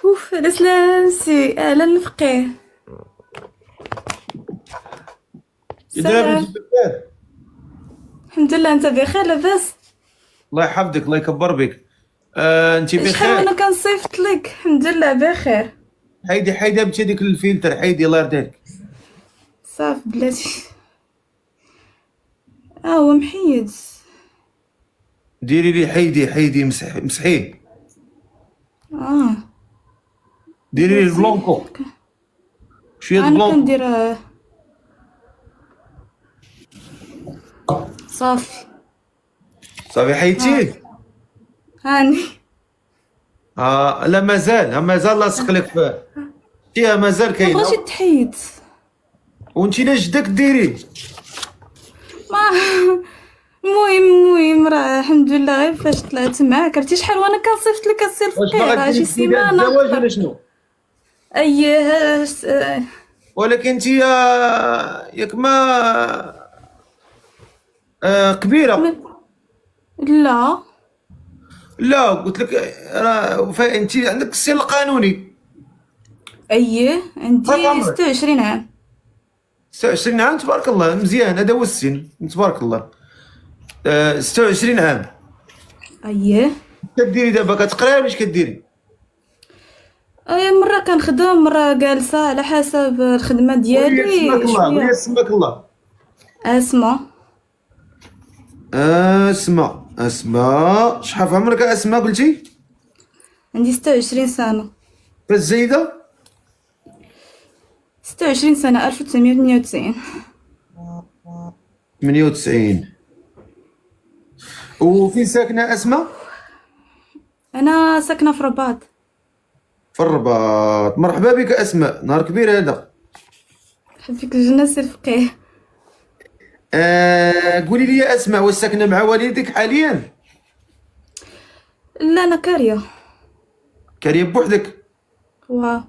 اوف الاسلام سي اهلا الفقيه. يدرى بنت سلام. الدكتور. الحمد لله، انت بخير لاباس؟ الله يحفظك، الله يكبر بك. انت شحال بخير؟ وانا كنصيفط لك، الحمد لله بخير. حيدي حيدي بنتي هذيك الفلتر، حيدي الله يرضيك. صافي بلاتي. هو محيد. ديري لي حيدي حيدي مسحيه. اه ديري لي بلاتي. البلونكو، شويه انا البلونكو. كندير صافي. صافي ها حيدتيه. هاني. لا مازال لاصق لك فيها، مازال ما كاين. بغاش يتحيد. وانت لا جدك ديري. ما المهم راه الحمد لله، غير فاش طلعت معاك عرفتي شحال وانا كنصيفط لك السي واش الفقيه، باغا راه ديري شي استعداد سيمانه الزواج اكثر. ولا شنو؟ اييه ولكن انت ياك ما كبيره. لا. لا قلت لك، انت عندك السن القانوني. اييه هاك عندي عمرك 26 عام. 26 عام، تبارك الله، مزيان، هذا هو السن، تبارك الله. 26 عام. اييه. كديري دابا كتقراي ولا اش كديري؟ اي مرة كنخدم مرة جالسة على حسب الخدمة قولي لي سماك ديالي الله، قولي لي شوية. سماك الله. اسمع. اسماء شحال في عمرك اسماء قلتي؟ عندي 26 سنة. فاش زايده؟ 26 سنة 1998. 98. وفين ساكنه اسماء؟ انا ساكنة في الرباط. في الرباط. مرحبا بك اسماء، نهار كبير هذا. حبيك الجنة سي الفقيه. قولي لي يا اسماء، واش ساكنه مع والديك حاليا؟ لا انا كارية. كاريه بوحدك؟ وا.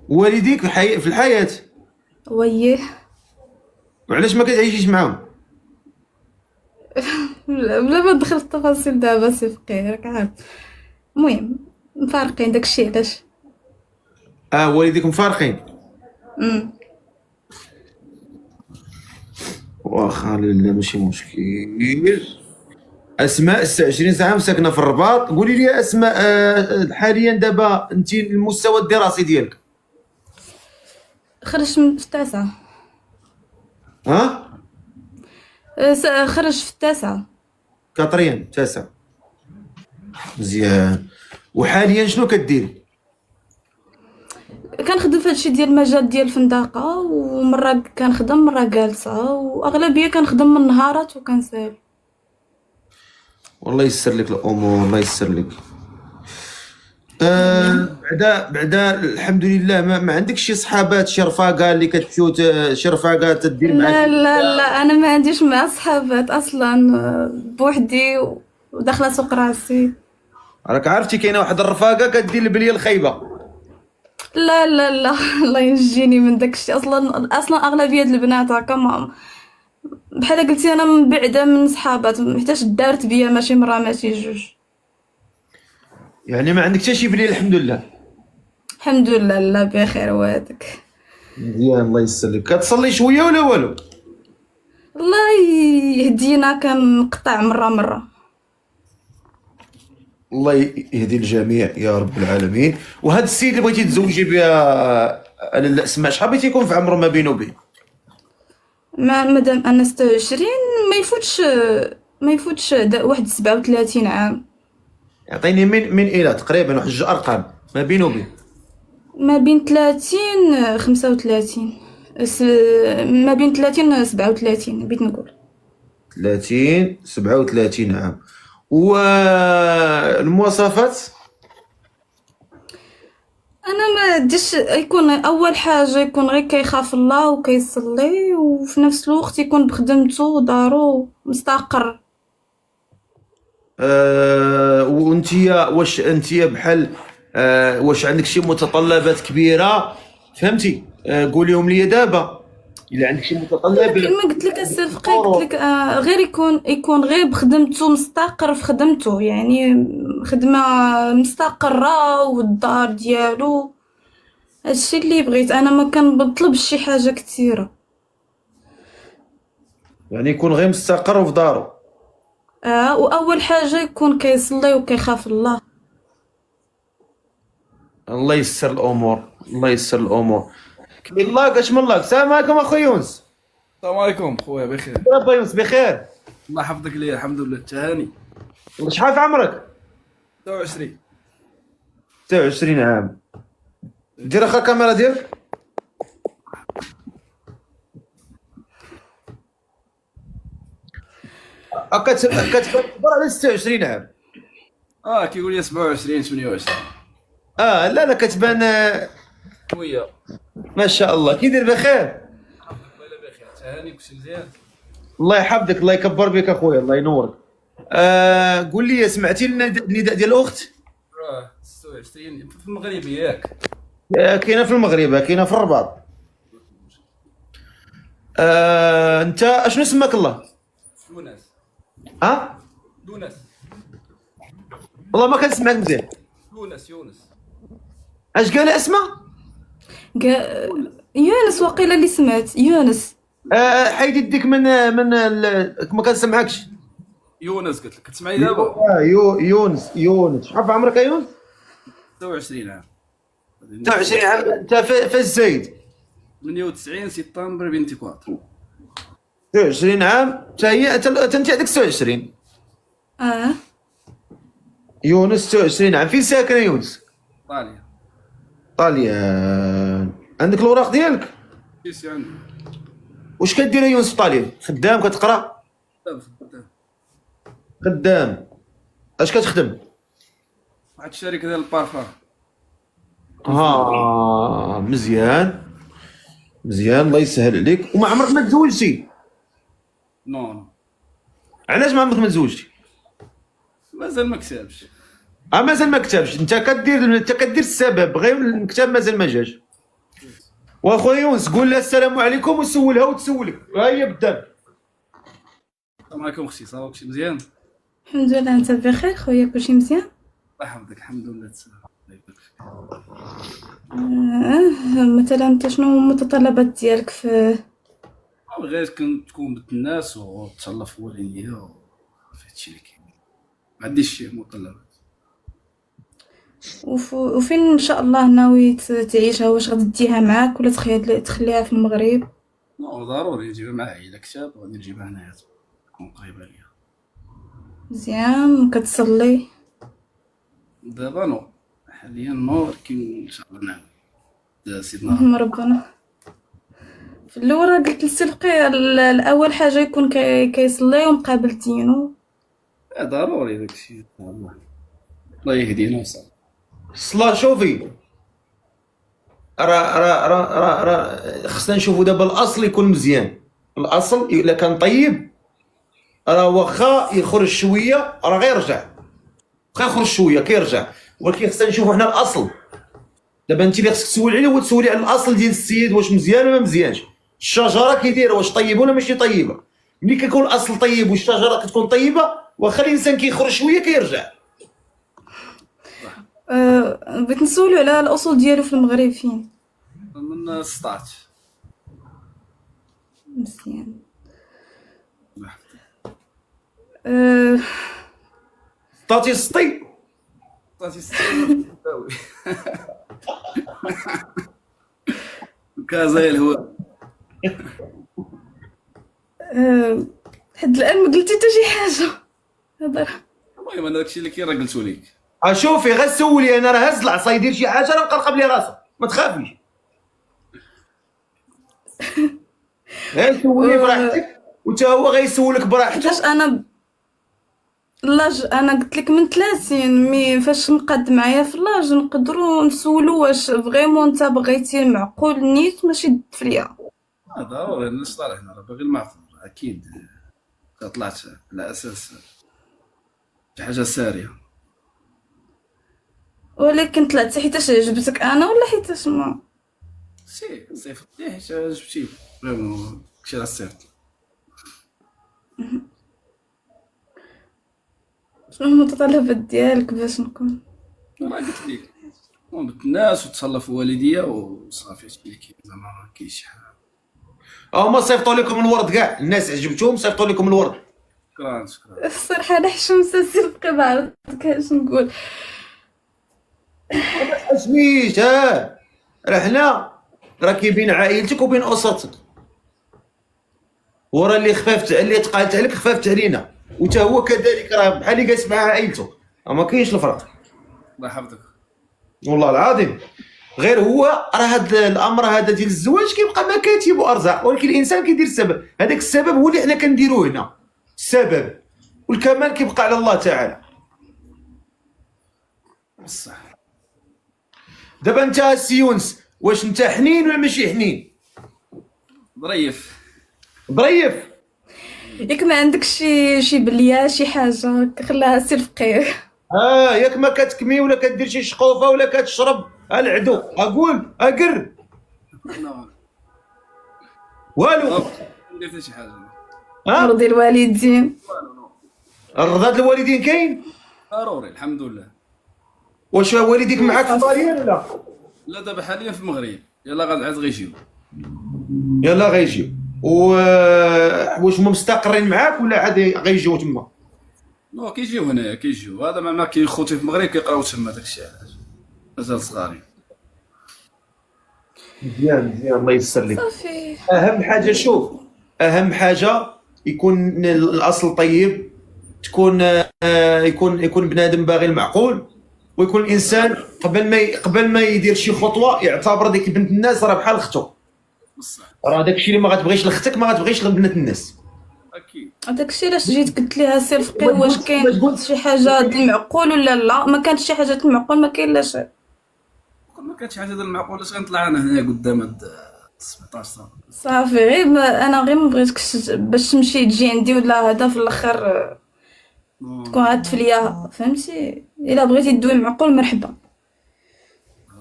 والديك في الحياه؟ ويه. وعلاش ما كتعيشيش معاهم؟ بلا ما ندخل في التفاصيل دابا سي الفقيه، راك عارف. المهم مفارقين داكشي علاش. والديك مفارقين. امم واخا لا ماشي مشكل. اسماء 26 عام ساكنه في الرباط. قولي لي يا اسماء، حاليا دابا انت المستوى الدراسي ديالك؟ خرجت من في التاسعة. ها؟ خرج في التاسعة. كاتريان تاسع. مزيان. وحاليا شنو كديري؟ كنخدم في هادشي ديال المجال ديال الفندقة، ومرة كنخدم مرة جالسة، واغلبية كنخدم من النهارات وكنسال. والله يسر لك الامور، الله يسر لك. امين. بعدا الحمد لله، ما عندكش شي صحابات، شي رفاقه اللي كتمشيو شي رفاقه تدير معاك؟ لا لا لا، انا ما عنديش مع صحابات اصلا، بوحدي وداخله سوق راسي. راك عرفتي كاينه واحد الرفاقه كدير البليه الخايبه. لا لا لا الله ينجيني من داكشي. اصلا اغلبيه البنات هكا بحال قلتي انا من بعدا من صحابات، حيتاش دارت بيا ماشي مره ماشي جوج. يعني ما عندك حتى شي بليه الحمد لله. الحمد لله لا بخير وهذاك. مزيان، الله يسر لك. كتصلي شويه ولا والو؟ الله يهدينا، كنقطع مره مره. الله يهدي الجميع يا رب العالمين. وهذا السيد اللي بغيتي تزوجي بها لاله اسماء، شحال بغيتي يكون في عمره ما بينه وبين؟ ما مادام انا 26، ما يفوتش ما يفوتش واحد 37 عام. يعطيني من الى تقريبا واحد جوج ارقام ما بينه وبين. ما بين 30 35. س... ما بين 30 37 بغيت نقول. 30 37 عام. والمواصفات؟ انا ما ديش يكون اول حاجه يكون غير كيخاف الله وكيصلي، وفي نفس الوقت يكون بخدمته ودارو مستقر. وانتيا واش انتيا بحال، واش عندك شي متطلبات كبيره؟ فهمتي؟ قوليهم لي دابا. الا عندك شي متطلبات كما قلت لك السي رفقي، قلت لك غير يكون غير بخدمته، مستقر في خدمته، يعني خدمة مستقرة والدار ديالو. هادشي اللي بغيت انا، ما كنطلبش شي حاجة كثيرة. يعني يكون غير مستقر في دارو. واول حاجة يكون كيصلي وكيخاف الله. الله يسر الامور، الله يسر الامور. كاين الله اش من الله. السلام عليكم اخويا يونس. السلام عليكم خويا، بخير. ربي يونس بخير. الله يحفظك ليا، الحمد لله. تهاني. شحال في عمرك؟ 26. 26 عام. دير اخا الكاميرا ديالك. كتكبر على 26 عام. كيقول لي 27 28. لا كتبان خويا ما شاء الله. كي داير بخير؟ والله بخير. تهاني كلشي مزيان. الله يحفظك، الله يكبر بك اخويا، الله ينورك. قول لي، سمعتي النداء ديال الاخت؟ 26 في المغرب ياك؟ كاينه في المغرب، كاينه في الرباط. انت اشنو سماك الله؟ يونس. ها؟ يونس. والله ما كنسمعك مزيان. يونس. اش قال اسماء؟ يونس وقيل اللي سمعت يونس. حيد يديك ما كنسمعكش. يونس قلت لك، كتسمعني دابا؟ يونس. شحال في عمرك يا يونس؟ 26 عام. 29 عام. انت في الزايد. 98 سبتمبر 24. 29 عام. انت عندك 26. يونس 29 عام. فين ساكن يا يونس؟ طاليا. طاليان. عندك الاوراق ديالك؟ كيسي عندي. واش كدير يا يونس في طاليان؟ خدام؟ كتقرا؟ خدام. خدام. اش كتخدم؟ واحد الشركه ديال البارفان. مزيان. الله يسهل عليك. وما عمرك ما تزوجتي؟ نو. علاش ما عمرك ما تزوجتي؟ مازال ما كتبش. مازال ما كتبش. انت كدير السبب، غير الكتاب مازال ما جاش. واخويا يونس قول لها السلام عليكم وسولها وتسولك. ها هي بالدم. السلام عليكم اختي، صافا كلشي مزيان؟ الحمد لله، انت بخير خويا؟ كلشي مزيان؟ الله يحفظك، الحمد لله. تسلم. الله يبارك فيك. مثلا انت شنو المتطلبات ديالك في غير تكون بنت الناس وتهلا في والديا في هادشي اللي كاين. ما عنديش شي مطلبات. وفين ان شاء الله ناوي تعيشها؟ واش غتديها معاك ولا تخليها في المغرب؟ نو ضروري نجيبها معايا. الا كتاب غادي نجيبها هنايا تكون قريبه ليا. مزيان. كتصلي؟ دابا نو، حاليا نو، ولكن ان شاء الله نعاود. سيدنا ربي. ربنا. في الاول قلت لسلقي الاول حاجه يكون كيصلي ومقابل دينو. ضروري داكشي ان شاء الله. الله يهدينا وصافي. الصلاة. شوفي، راه خصنا نشوفوا دابا الاصل يكون مزيان. الاصل الا كان طيب راه واخا يخرج شويه راه غيرجع. واخا يخرج شويه كيرجع، ولكن خصنا نشوفوا حنا الاصل. دابا انت اللي خصك تسولي عليه هو تسولي على الاصل ديال السيد، واش مزيان ولا ما مزيانش. الشجره كي دايره واش طيبه ولا ماشي طيبه. ملي كيكون الاصل طيب والشجره كتكون طيبه، واخا الانسان كيخرج شويه كيرجع. بغيت نسولو على الاصول ديالو في المغرب فين. من 16. مزيان. الله يحفظك. طاتي سطي. عطاتي ستين كازا الهواء. حد الان ما قلتي حتى شي حاجه. هضر. المهم انا داكشي اللي كاين راه قلتو ليك. شوفي غير سولي، انا راه هز العصا يدير شي حاجه راه نقرقب لي راسه، ما تخافيش. غير سولي براحتك وتا هو غيسولك براحته. حيتاش انا انا قلت لك من 30 فاش نقاد معايا في لاج نقدروا نسولو واش فريمون انت بغيتي معقول نيت ماشي دفليه. ضروري نصطلح هنا، راه باغي المعقول اكيد. طلعت على اساس شي حاجه ساريه. ولكن طلعتي حيتاش عجبتك انا ولا حيتاش ما صيفطتيه حيت جبتيه فريمون كشي راه صيفط. شنو المتطلبات ديالك باش نكون؟ ما قلت لك ونبت الناس وتهلا في والديا وصافي. هادشي اللي كاين زعما ما كاينش شي حاجه. هما صيفطوا لكم الورد كاع، الناس عجبتهم صيفطوا لكم الورد. شكرا. الصراحة أنا حشمسة صدقي ما عرفتش اش نقول. اسميت راه حنا راه كاين بين عائلتك وبين اسرتك، وراه اللي خفافت اللي تقالت عليك خفافت علينا، وتا هو كذلك راه بحال اللي جالس مع عائلته، ما كاينش الفرق. الله يحفظك. والله العظيم غير هو راه هذا الامر هذا ديال الزواج كيبقى مكاتب وارزاق، ولكن الانسان كيدير السبب، هذاك السبب هو اللي حنا كنديروه هنا، السبب والكمال كيبقى على الله تعالى. بصح دابا انت السي يونس واش انت حنين ولا ماشي حنين؟ ظريف. ظريف. ياك ما عندك شي بليه شي حاجه خلاها سير فقيه. ياك ما كتكمي ولا كدير شي شقوفه ولا كتشرب العدو اقول اقر والو. ندير حتى شي حاجه. مرضي الوالدين. الرضا ديال الوالدين كاين؟ ضروري الحمد لله. واش والديك معاك في طاليان ولا؟ لا دابا حاليا في المغرب، يلا غاد عاد غيجيو. يلا غيجيو. واش هما مستقرين معاك ولا عاد غيجيو تما؟ نو كيجيو هنايا كيجيو. هذا ما كاين خوتي في المغرب كيقراو تما داكشي علاش مازال صغارين. مزيان الله يسر لك. صافي. اهم حاجه شوف، اهم حاجه يكون الاصل طيب، تكون يكون بنادم باغي المعقول، ويكون الانسان قبل ما يدير شي خطوه يعتبر ديك بنت الناس راه بحال اختو. بصح راه داكشي اللي ما غتبغيش لختك ما غتبغيش لبنات الناس. اكيد. داكشي علاش جيت قلت ليها سير فقيه. واش كاين شي حاجه د المعقول ولا لا؟ ما كانش شي حاجه د المعقول ما كاين لا شيء. ما كانتش حاجه ديال المعقول اش غنطلع انا هنا قدام هاد 17 سنه. صافي غير انا غير ما بغيتكش باش تمشي تجي عندي ولا هذا في الاخر تكون غتفليا فهمتي. الا بغيتي دوي معقول مرحبا.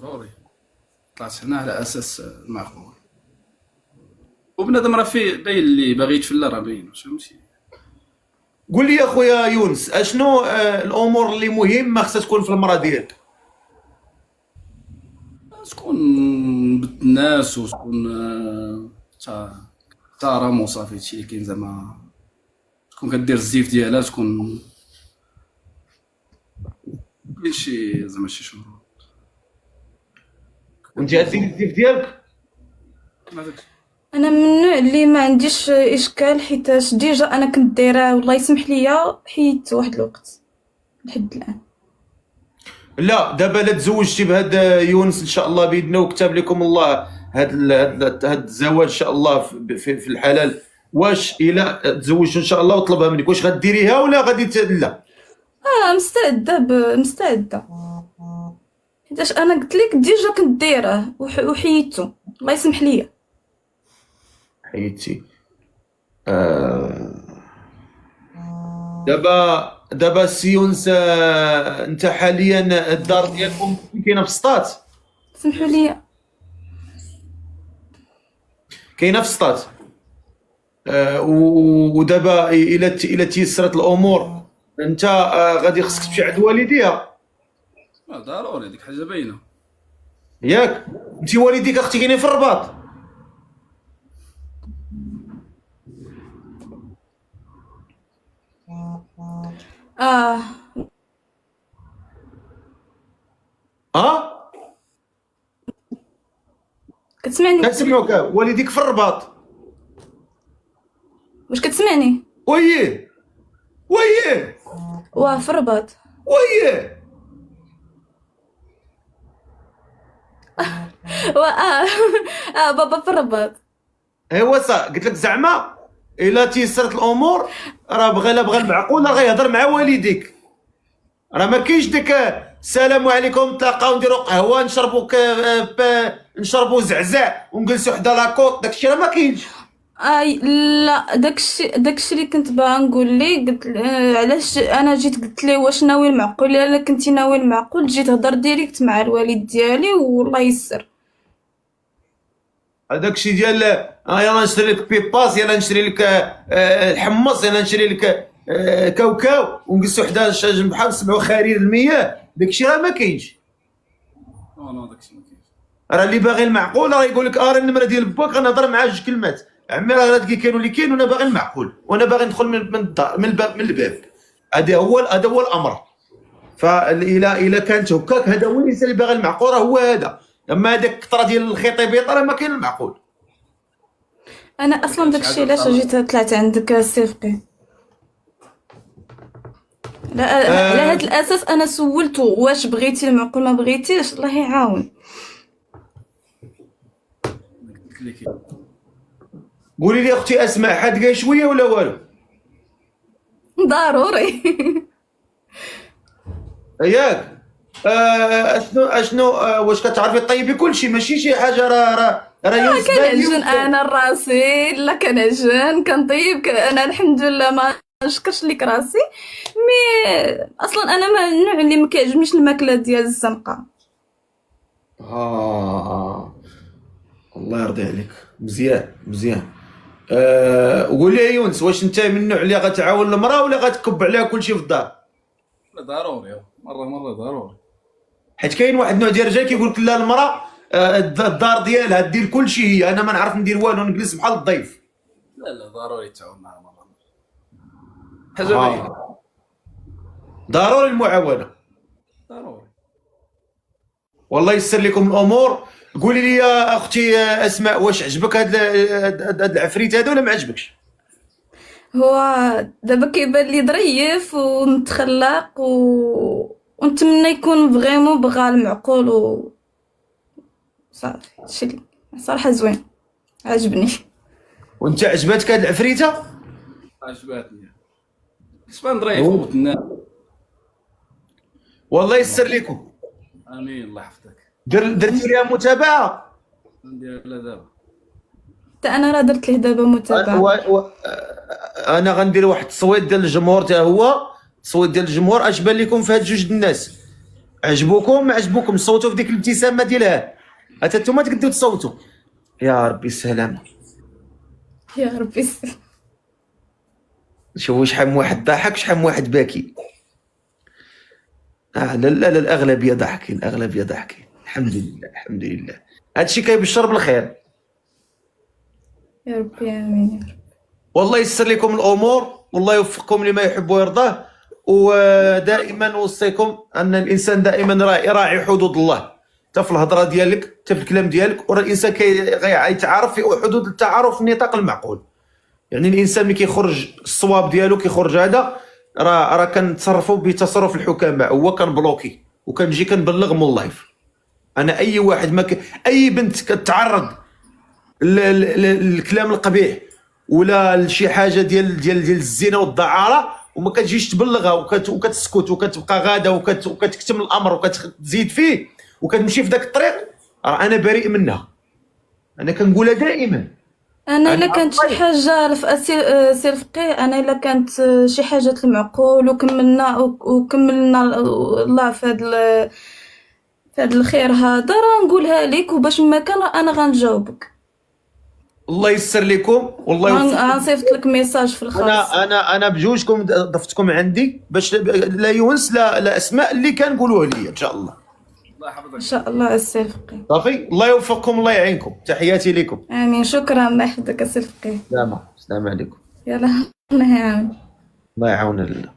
ضروري طلعت هنا على اساس المعقول، وبنادم راه فيه باين اللي باغي يتفلى راه باين واش فهمتي. قول لي يا خويا يونس اشنو الامور اللي مهمه خصها تكون في المراه ديالك؟ تكون بنت الناس وتكون محترم وصافي. هادشي اللي كاين زعما تكون كدير الزيف ديالها، تكون كاين شي زعما شي شروط. وانت غديري الزيف ديالك؟ ما داكشي انا من النوع اللي ما عنديش اشكال حيتاش ديجا انا كنت دايره والله يسمح ليا حيت واحد الوقت لحد الان. لا دابا لا تزوجتي بهاد يونس ان شاء الله باذن الله وكتب لكم الله هاد الزواج ان شاء الله في الحلال، واش الا تزوجتوا ان شاء الله وطلبها منك واش غديريها ولا غادي لا؟ مستعده مستعده حيتاش انا قلت لك ديجا كنت دايره وحيدته الله يسمح ليا. حيدتي. دابا السي يونس انت حاليا الدار ديالكم كاينه في سطات؟ سمحوا لي. كاينه في سطات. ودابا الى تيسرت الامور انت غادي خصك تمشي عند والديها. ضروري ديك حاجه باينه. ياك انت والديك اختي كاينين في الرباط؟ اه كتسمعني؟ كنسمعوك. والديك في الرباط؟ واش كتسمعني؟ ويه واه في الرباط. ويه بابا في الرباط. ايوا صا قلت لك زعما الا تيسرت الامور راه بغى المعقول راه غيهضر مع والديك، راه ما كاينش ديك السلام عليكم نتلاقاو نديرو قهوه نشربوا زعزع ونجلسوا حدا لاكوط، داكشي راه ما كاينش. لا داكشي اللي كنت باغا نقول ليه قلت علاش انا جيت قلت ليه واش ناوي المعقول. الا كنتي ناوي المعقول جيت هضر ديريكت مع الوالد ديالي والله يسر. هذاك الشيء ديال يلا نشري لك بيباس، يلا نشري لك الحمص، يلا نشري لك كاوكاو ونجلسوا حدا شاج البحر نسمعوا خرير المياه، داك الشيء راه ما كاينش. نو داكشي ما كاينش. راه اللي باغي المعقول راه يقول لك راه النمره ديال باك غنهضر معاه جوج كلمات، عمي راه هذا كاين واللي كاين، وانا باغي المعقول، وانا باغي ندخل من الدار من الباب من الباب. هذا هو الامر. فإلا كانت هكاك هذا هو الانسان اللي باغي المعقول، راه هو هذا. اما هذاك الكثره ديال الخطيبيط راه ما كاين المعقول. انا اصلا داكشي علاش جيت طلعت عندك الصفقي. لا على هذا الاساس انا سولته واش بغيتي المعقول ما بغيتيش، الله يعاون. قلت لك قولي لي اختي اسماء، حادقه شويه ولا والو؟ ضروري. ياك اشنو واش كتعرفي طيبي كلشي؟ ماشي شي حاجه راه يونس كنعجن انا راسي، لا كنعجن كنطيب انا الحمد لله ما نشكرش لك راسي. مي اصلا انا ما النوع اللي ما كيعجبنيش الماكله ديال الزنقه. الله يرضي عليك، مزيان مزيان. وقول لي يا يونس، واش انت من النوع اللي غتعاون المراه ولا غتكب عليها كلشي في الدار؟ لا ضروري، مره ضروري. حيت كاين واحد النوع ديال الرجال كيقول لك لا، المراه الدار ديالها دير كلشي هي، انا ما نعرف ندير والو، نجلس بحال الضيف. لا ضروري تعاون معها مره حاجه باينه. ضروري المعاونه. ضروري. والله يسر لكم الامور. قولي لي يا اختي اسماء، واش عجبك هاد العفريت هذا ولا ما عجبكش؟ هو دابا كيبان لي ظريف ومتخلق ونتمنى يكون فريمون بغى المعقول صافي. هادشي اللي صراحه زوين، عجبني. وانت عجبتك هاد العفريته؟ عجباتني، كسبان ظريف ومتنى. والله يسر لكم. امين الله يحفظك. درتي ليها متابعه؟ ندير لا دابا. حتى انا راه درت ليه دابا متابعه. انا غندير واحد التصويت ديال الجمهور، حتى هو التصويت ديال الجمهور. اش بان لكم في هاد جوج الناس؟ عجبوكم ما عجبوكم؟ صوتوا في ديك الابتسامه ديالها، حتى نتوما تقدروا تصوتوا. يا ربي السلامه. يا ربي يسر. شوفوا شحال من واحد ضاحك، شحال من واحد باكي. لا لا لا، الاغلبيه ضاحكين، الاغلبيه ضاحكين. الحمد لله الحمد لله. هادشي كيبشر بالخير. يا ربي امين يا رب. والله يسر لكم الامور، والله يوفقكم لما يحب ويرضاه. ودائما نوصيكم ان الانسان دائما يراعي حدود الله، حتى في الهضره ديالك، حتى في الكلام ديالك. وراه الانسان كيتعارف في حدود التعارف في النطاق المعقول. يعني الانسان ملي كيخرج الصواب ديالو، كيخرج هذا، راه كنتصرفوا بتصرف الحكماء. هو كنبلوكي وكنجي كنبلغ من اللايف. انا اي واحد اي بنت كتعرض للكلام القبيح ولا لشي حاجه ديال الزنا والدعاره وما كتجيش تبلغها وكتسكت وكتبقى غاده وكتكتم الامر وكتزيد فيه وكتمشي في ذاك الطريق، راه انا بريء منها. انا كنقولها دائما. انا الا كانت شي حاجه سي رفقي، انا الا كانت شي حاجه المعقول وكملنا الله في هذا الخير هذا، راه نقولها لك، وباش ما كان انا غنجاوبك. الله يسر لكم. والله غنصيفط لك ميساج في الخاص. انا بجوجكم ضفتكم عندي باش لا يونس لا اسماء اللي كنقولوه لي ان شاء الله. الله يحفظك ان شاء الله السي رفقي. صافي، الله يوفقكم، الله يعينكم. تحياتي لكم. امين. شكرا، الله يحفظك السي رفقي. السلام عليكم. يلا الله يعاون. الله يعاون الله.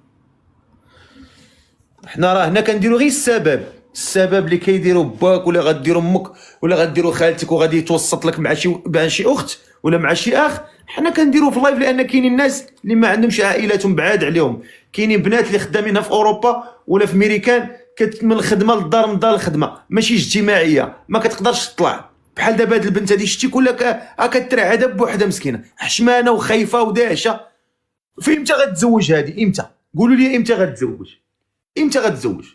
حنا راه هنا كنديروا غير السبب اللي كيديروا باك ولا غديروا امك ولا غديروا خالتك وغادي يتوسط لك مع شي اخت ولا مع شي اخ. حنا كنديروا في لايف لان كاينين الناس اللي ما عندهمش عائلاتهم بعاد عليهم. كاينين بنات اللي خدامين في اوروبا ولا في امريكان، من الخدمه للدار، من الدار للخدمه، ماشي اجتماعيه، ما كتقدرش تطلع. بحال دابا هاد البنت هادي شتي كلها كترعى بوحدها مسكينه، حشمانه وخايفه وداعشه. في امتى غتزوج هادي؟ امتى؟ قولوا لي امتى غتزوج؟